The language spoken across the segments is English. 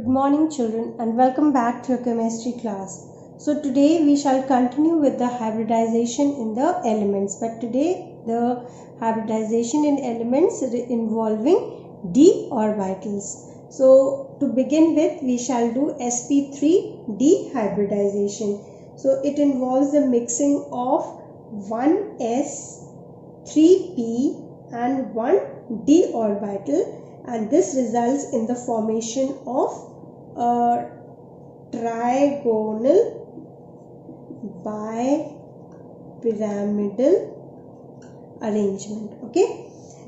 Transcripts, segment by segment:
Good morning children and welcome back to your chemistry class. So today we shall continue with the hybridization in the elements, but today the hybridization in elements involving d orbitals. So to begin with, we shall do Sp3 D Hybridization. So it involves the mixing of one s, 3p and one d orbital, and this results in the formation of a trigonal bipyramidal arrangement. Okay,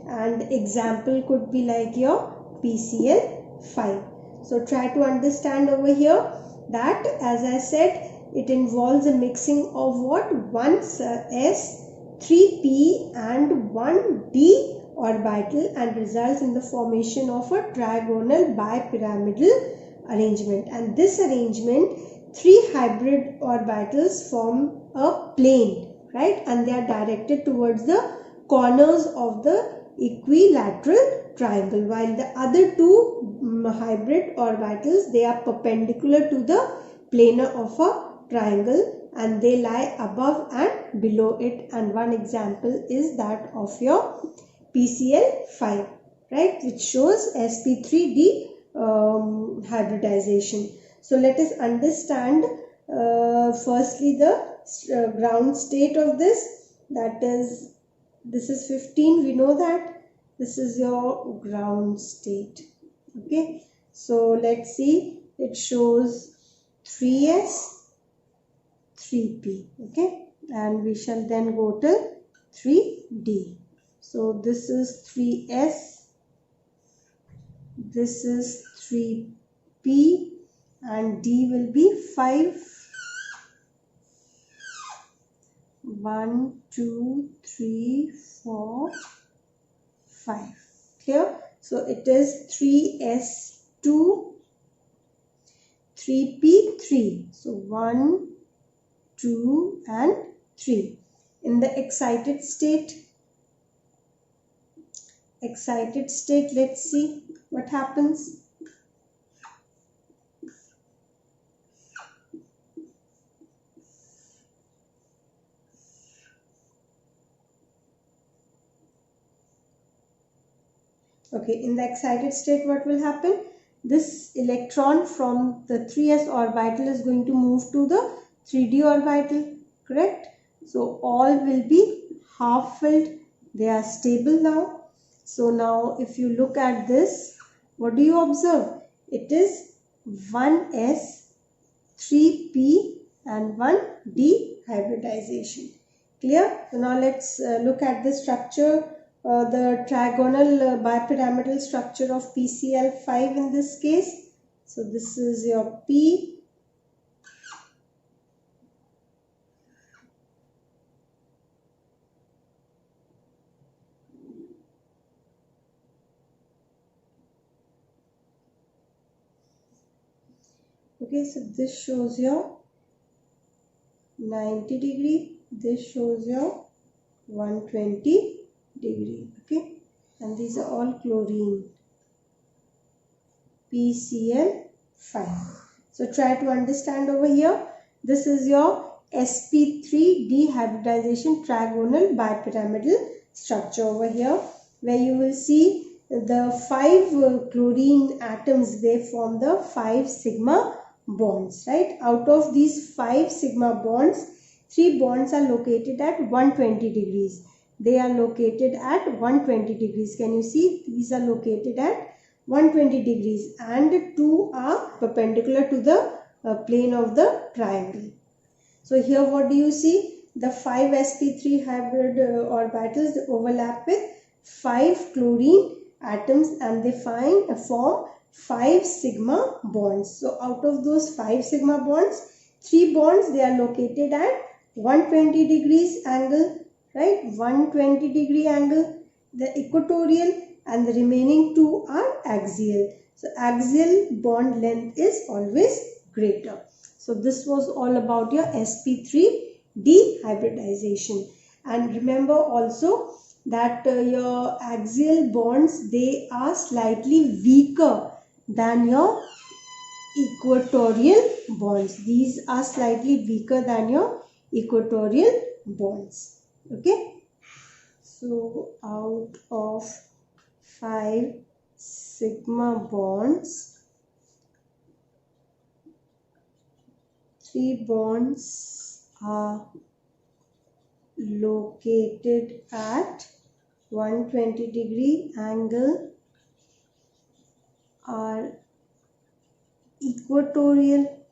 and example could be like your PCl5. So try to understand over here that, as I said, it involves a mixing of what? One s, 3p and one d orbital, and results in the formation of a trigonal bipyramidal arrangement. And this arrangement, three hybrid orbitals form a plane, right? And they are directed towards the corners of the equilateral triangle, while the other two hybrid orbitals, they are perpendicular to the plane of a triangle and they lie above and below it. And one example is that of your PCl5, right, which shows Sp3 D hybridization. So let us understand firstly the ground state of this. That is, this is 15, we know that. This is your ground state. Okay, so let's see, it shows 3s, 3p. Okay, and we shall then go to 3d. So this is 3s, this is 3p, and d will be 5. 1, 2, 3, 4, 5. Clear? So it is 3s2, 3p3. So 1, 2 and 3. In the excited state, let's see what happens. Okay, in the excited state, what will happen? This electron from the 3s orbital is going to move to the 3d orbital, correct? So all will be half filled. They are stable now. So now if you look at this, what do you observe? It is 1s, 3p and 1d hybridization. Clear? So now let's look at the structure, the trigonal bipyramidal structure of PCl5 in this case. So this is your P, okay, so this shows your 90 degree, this shows your 120 degree, okay, and these are all chlorine, PCl5. So try to understand over here, this is your Sp3 D hybridization trigonal bipyramidal structure over here, where you will see the 5 chlorine atoms, they form the 5 sigma bonds, right? Out of these 5 sigma bonds, 3 bonds are located at 120 degrees. They are located at 120 degrees. Can you see? These are located at 120 degrees and 2 are perpendicular to the plane of the triangle. So here what do you see? The 5 Sp3 hybrid orbitals, they overlap with 5 chlorine atoms and they form 5 sigma bonds. So out of those 5 sigma bonds, 3 bonds, they are located at 120 degrees angle, right? 120 degree angle, the equatorial, and the remaining 2 are axial. So axial bond length is always greater. So this was all about your Sp3 D hybridization. And remember also that your axial bonds, they are slightly weaker than your equatorial bonds. These are slightly weaker than your equatorial bonds. Okay. So out of 5 sigma bonds, 3 bonds are located at 120-degree angle, are equatorial,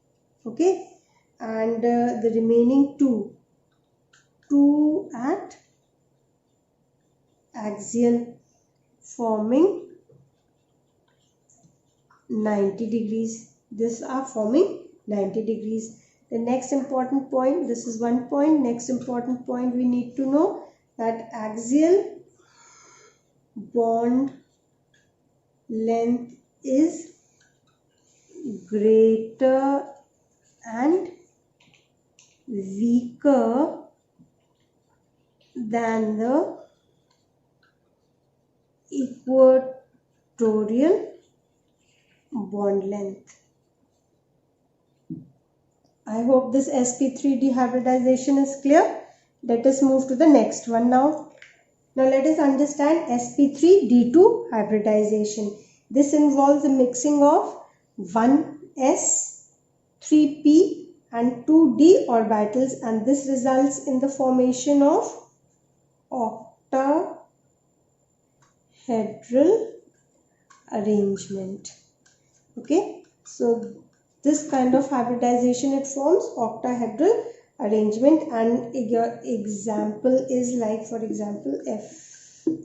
okay, and the remaining two at axial, forming 90 degrees. These are forming 90 degrees. The next important point, this is one point, next important point we need to know that axial bond length is greater and weaker than the equatorial bond length. I hope this Sp3 D hybridization is clear. Let us move to the next one now. Now let us understand Sp3 D2 hybridization. This involves the mixing of 1s, 3p and 2d orbitals, and this results in the formation of octahedral arrangement. Okay, so this kind of hybridization, it forms octahedral arrangement, and your example is like, for example,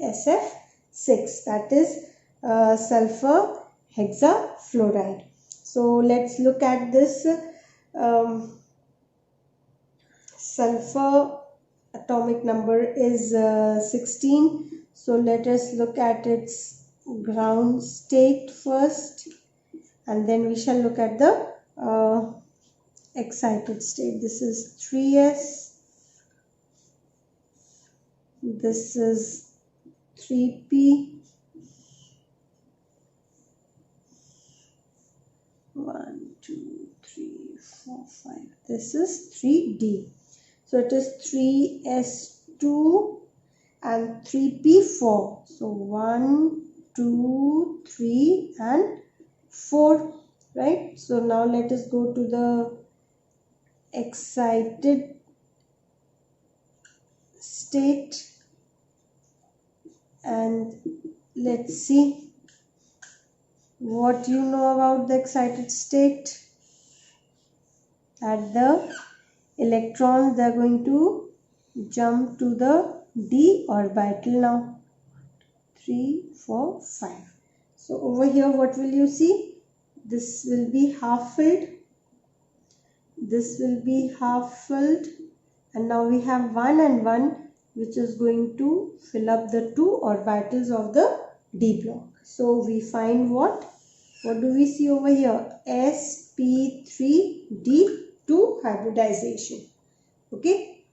Sf6, that is sulfur hexafluoride. So let's look at this sulfur atomic number is 16. So let us look at its ground state first, and then we shall look at the excited state. This is 3s, this is 3p, 1 2 3 4 5, this is 3d. So it is 3s2 and 3p4. So 1 2 3 and 4, right? So now let us go to the excited state and let's see what you know about the excited state. At the electrons, they are going to jump to the d orbital now. 3 4 5. So over here, what will you see? This will be half filled, this will be half filled, and now we have 1 and 1, which is going to fill up the 2 orbitals of the d block. So we find what do we see over here? Sp3 D2 hybridization. Okay,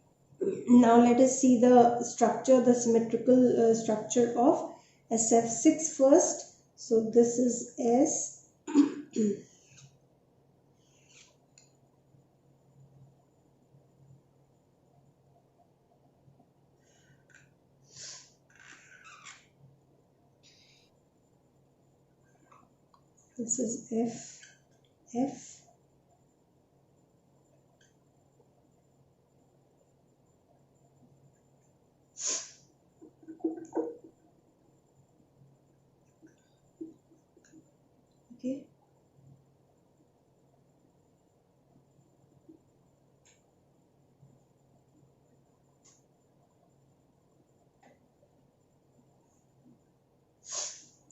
now let us see the structure, the symmetrical structure of Sf6 first. So this is S this is F okay.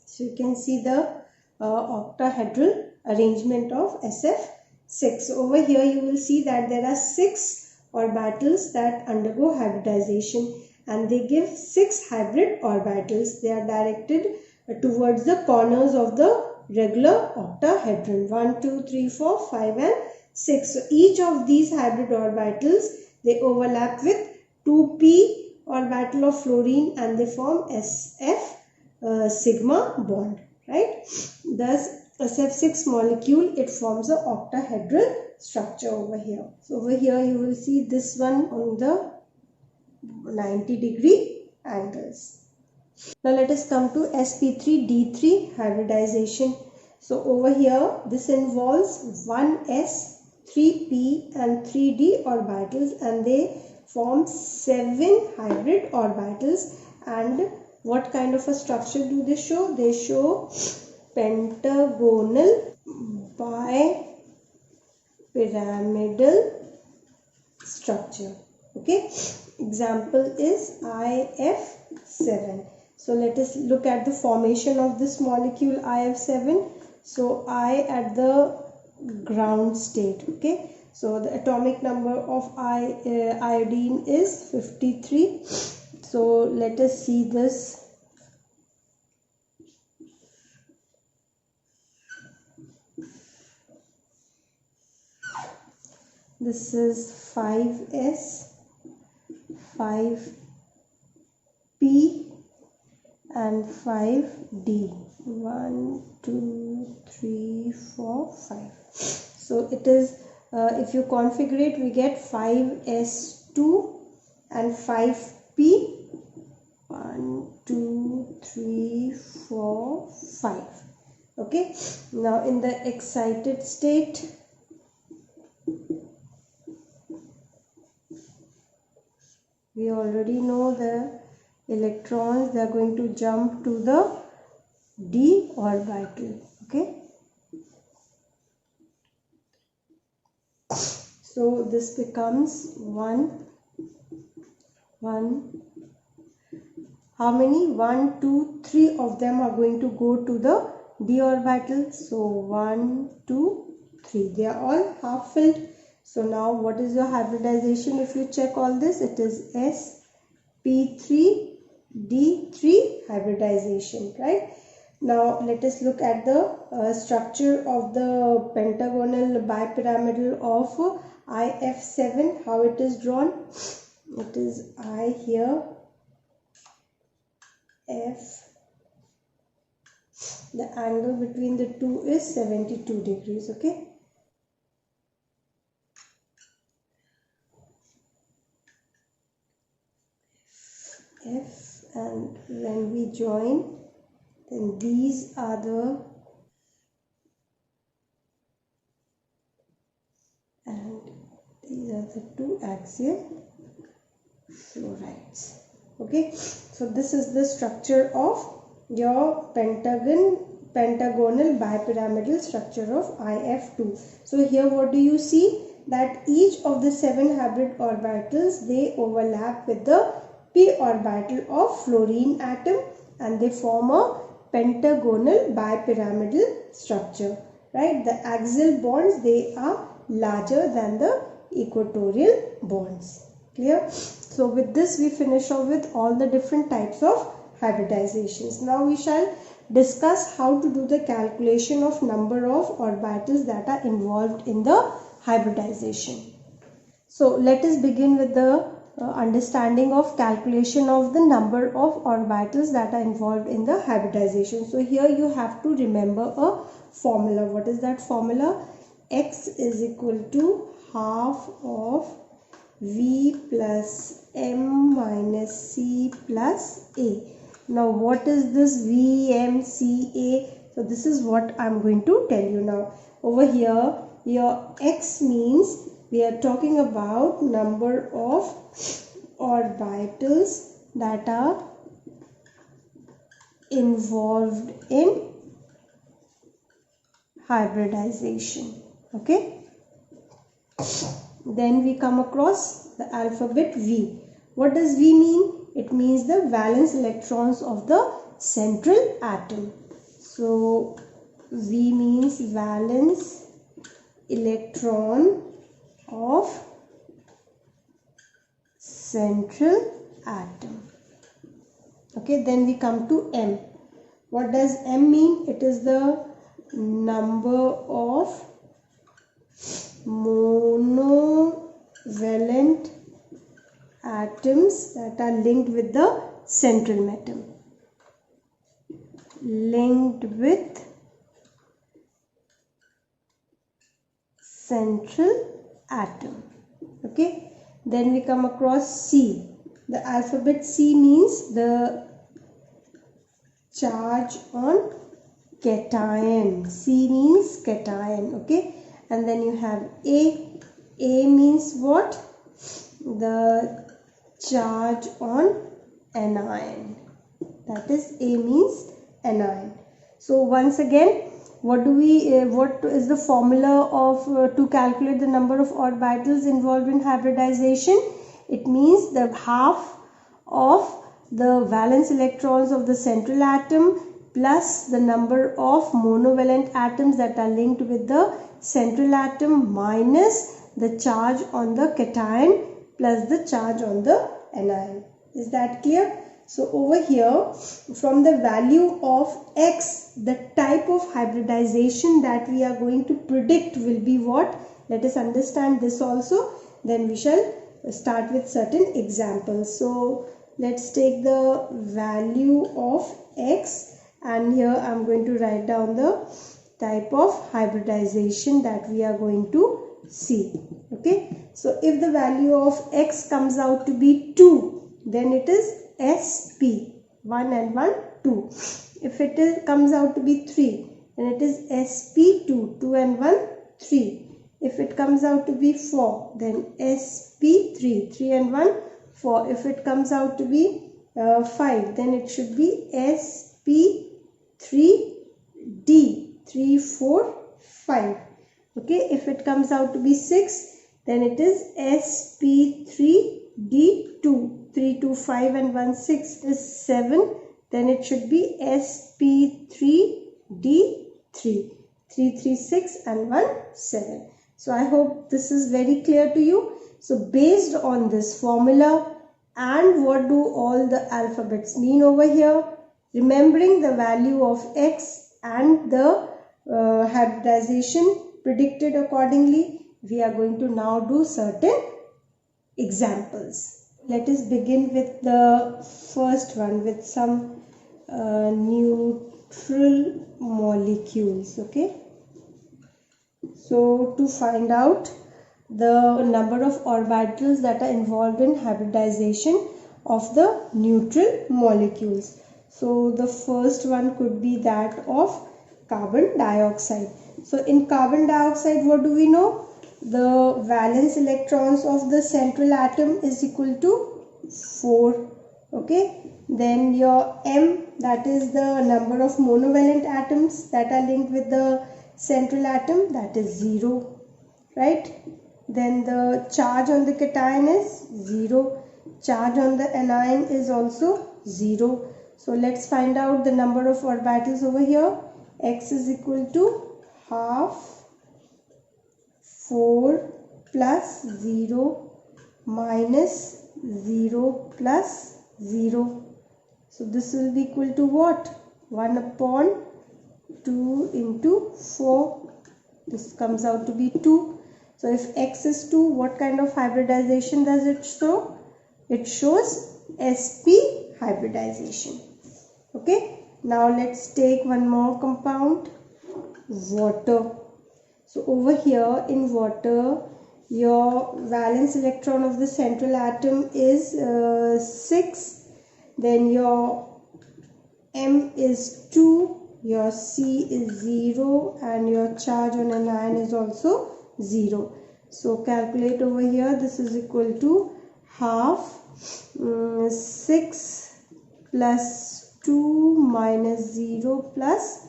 So you can see the octahedral arrangement of Sf6. Over here you will see that there are 6 orbitals that undergo hybridization, and they give 6 hybrid orbitals. They are directed towards the corners of the regular octahedron, 1 2 3 4 5 and 6. So each of these hybrid orbitals, they overlap with 2p orbital of fluorine and they form Sf sigma bond, right? Thus Sf6 molecule, it forms a octahedral structure over here. So over here you will see this one on the 90-degree angles. Now let us come to Sp3 D3 hybridization. So over here this involves 1s, 3p and 3d orbitals, and they form 7 hybrid orbitals. And what kind of a structure do they show? They show pentagonal bipyramidal structure. Okay, example is IF7. So let us look at the formation of this molecule IF7. So I at the ground state. Okay, so the atomic number of iodine is 53. So let us see this. This is 5s, 5p and 5d. 1, 2, 3, 4, 5. So it is, if you configure it, we get 5s2 and 5p. 1, 2, 3, 4, 5. Okay, now in the excited state, we already know the electrons, they are going to jump to the d orbital. Okay, so this becomes 1. How many? 1, 2, 3 of them are going to go to the d orbital. So 1, 2, 3, they are all half filled. So now what is your hybridization? If you check all this, it is Sp3 D3 hybridization, right? Now let us look at the structure of the pentagonal bipyramidal of IF7, how it is drawn. It is I here, F, the angle between the two is 72 degrees. Okay, F, and when we join, then these are the two axial fluorides. Okay, so this is the structure of your pentagonal bipyramidal structure of IF2. So here what do you see? That each of the 7 hybrid orbitals, they overlap with the p orbital of fluorine atom and they form a pentagonal bipyramidal structure, right? The axial bonds, they are larger than the equatorial bonds. Clear? So with this we finish off with all the different types of hybridizations. Now we shall discuss how to do the calculation of number of orbitals that are involved in the hybridization. So let us begin with the understanding of calculation of the number of orbitals that are involved in the hybridization. So here you have to remember a formula. What is that formula? X is equal to half of V plus M minus C plus A. Now what is this V, M, C, A? So this is what I am going to tell you now. Over here, your X means we are talking about number of orbitals that are involved in hybridization. Okay. Then we come across the alphabet V. What does V mean? It means the valence electrons of the central atom. So V means valence electron of central atom. Okay, then we come to M. What does M mean? It is the number of monovalent atoms that are linked with the central atom. Linked with central atom. Okay, then we come across C. The alphabet C means the charge on cation. C means cation. Okay, and then you have A. A means what? The charge on anion. That is, A means anion. So once again, what is the formula of to calculate the number of orbitals involved in hybridization? It means the half of the valence electrons of the central atom plus the number of monovalent atoms that are linked with the central atom minus the charge on the cation plus the charge on the anion. Is that clear? So over here, from the value of X, the type of hybridization that we are going to predict will be what? Let us understand this also. Then we shall start with certain examples. So let's take the value of X, and here I am going to write down the type of hybridization that we are going to see. Okay. So if the value of X comes out to be 2, then it is Sp, 1 and 1, 2. If it comes out to be 3, then it is Sp2, 2 and 1, 3. If it comes out to be 4, then Sp3, 3 and 1, 4. If it comes out to be 5, then it should be Sp3D, 3, 4, 5. Okay, if it comes out to be 6, then it is Sp3 D2, 3, 2, 5 and 1, 6 is 7. Then it should be Sp3 D3, 3, 3, 6 and 1, 7. So I hope this is very clear to you. So based on this formula and what do all the alphabets mean over here, remembering the value of X and the hybridization predicted accordingly, we are going to now do certain examples. Let us begin with the first one with some neutral molecules. Okay. So to find out the number of orbitals that are involved in hybridization of the neutral molecules. So the first one could be that of carbon dioxide. So in carbon dioxide, what do we know? The valence electrons of the central atom is equal to 4. Okay. Then your M, that is the number of monovalent atoms that are linked with the central atom, that is 0. Right. Then the charge on the cation is 0. Charge on the anion is also 0. So let's find out the number of orbitals over here. X is equal to half 4 plus 0 minus 0 plus 0. So this will be equal to what? 1 upon 2 into 4. This comes out to be 2. So if X is 2, what kind of hybridization does it show? It shows Sp hybridization. Okay. Now let's take one more compound, water. So over here in water, your valence electron of the central atom is 6. Then your M is 2, your C is 0 and your charge on anion is also 0. So calculate over here, this is equal to half 6 plus 2 minus 0 plus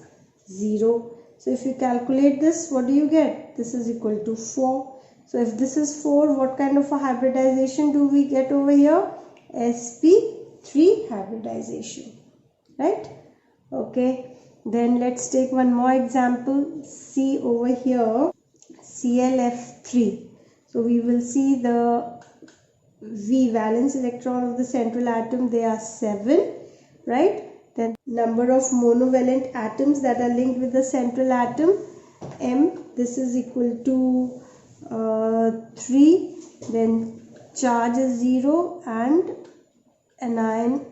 0. So if you calculate this, what do you get? This is equal to 4. So if this is 4, what kind of a hybridization do we get over here? Sp3 hybridization. Right? Okay. Then let's take one more example. See over here, ClF3. So we will see the V valence electron of the central atom, they are 7. Right? Then number of monovalent atoms that are linked with the central atom, M, this is equal to 3. Then charge is 0 and anion,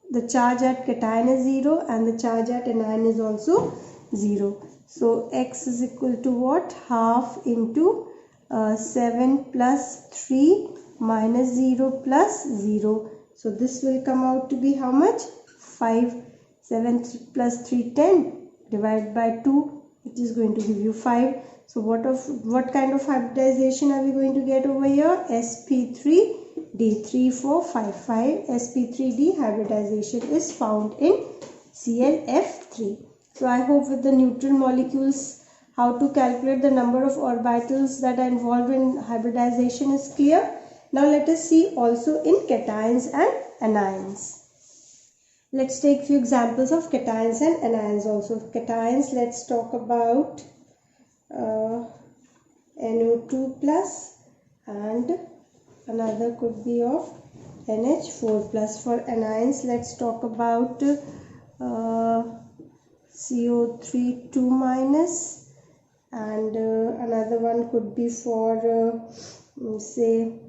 the charge at cation is 0 and the charge at anion is also 0. So x is equal to what? Half into 7 plus 3 minus 0 plus 0. So this will come out to be how much? 5. 7 plus 3, 10. Divide by 2. It is going to give you 5. So what kind of hybridization are we going to get over here? Sp3 D3 455. Sp3 D hybridization is found in ClF3. So I hope with the neutral molecules how to calculate the number of orbitals that are involved in hybridization is clear. Now let us see also in cations and anions. Let's take few examples of cations and anions also. Cations, let's talk about NO2 plus and another could be of NH4 plus. For anions, let's talk about CO3 2 minus and another one could be for say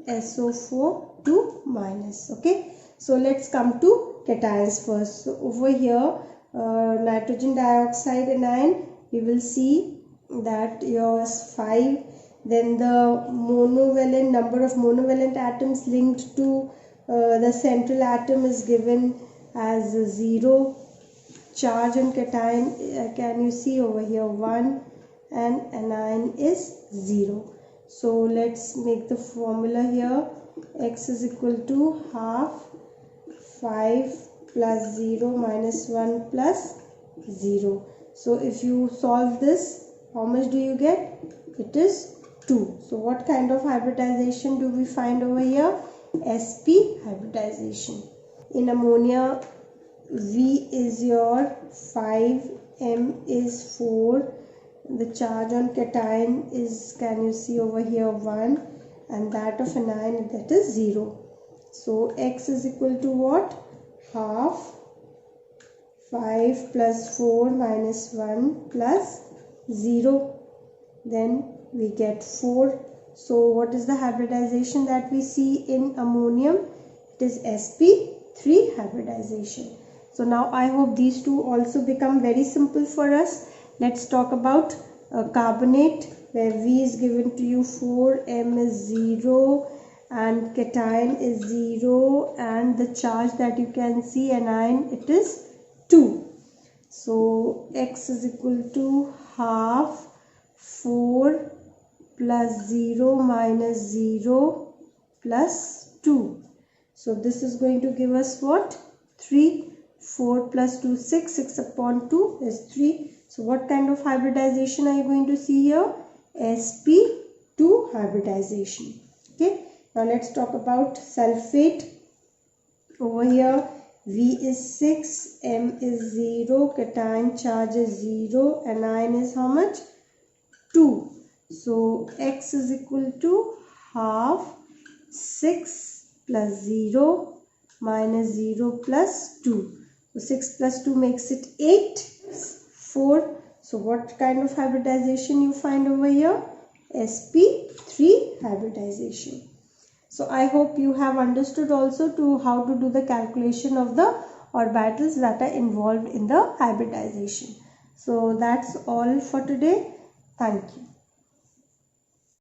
SO4 2 minus. Okay, so let's come to cations first. So over here nitrogen dioxide anion, we will see that yours 5. Then the monovalent number of monovalent atoms linked to the central atom is given as 0. Charge on cation, can you see over here 1, and anion is 0. So let's make the formula here. X is equal to half 5 plus 0 minus 1 plus 0. So if you solve this, how much do you get? It is 2. So what kind of hybridization do we find over here? Sp hybridization. In ammonia, V is your 5, M is 4. The charge on cation is, can you see over here, 1, and that of anion, that is 0. So X is equal to what? Half 5 plus 4 minus 1 plus 0. Then we get 4. So what is the hybridization that we see in ammonium? It is Sp3 hybridization. So now I hope these two also become very simple for us. Let's talk about carbonate, where V is given to you 4, M is 0 and cation is 0 and the charge that you can see anion, it is 2. So X is equal to half 4 plus 0 minus 0 plus 2. So this is going to give us what? 3. 4 plus 2, 6. 6 upon 2 is 3. So what kind of hybridization are you going to see here? Sp2 hybridization. Okay. Now let's talk about sulfate. Over here, V is 6, M is 0, cation charge is 0, anion is how much? 2. So X is equal to half 6 plus 0 minus 0 plus 2. So 6 plus 2 makes it 8, 4. So what kind of hybridization you find over here? Sp3 hybridization. So I hope you have understood also to how to do the calculation of the orbitals that are involved in the hybridization. So that's all for today. Thank you.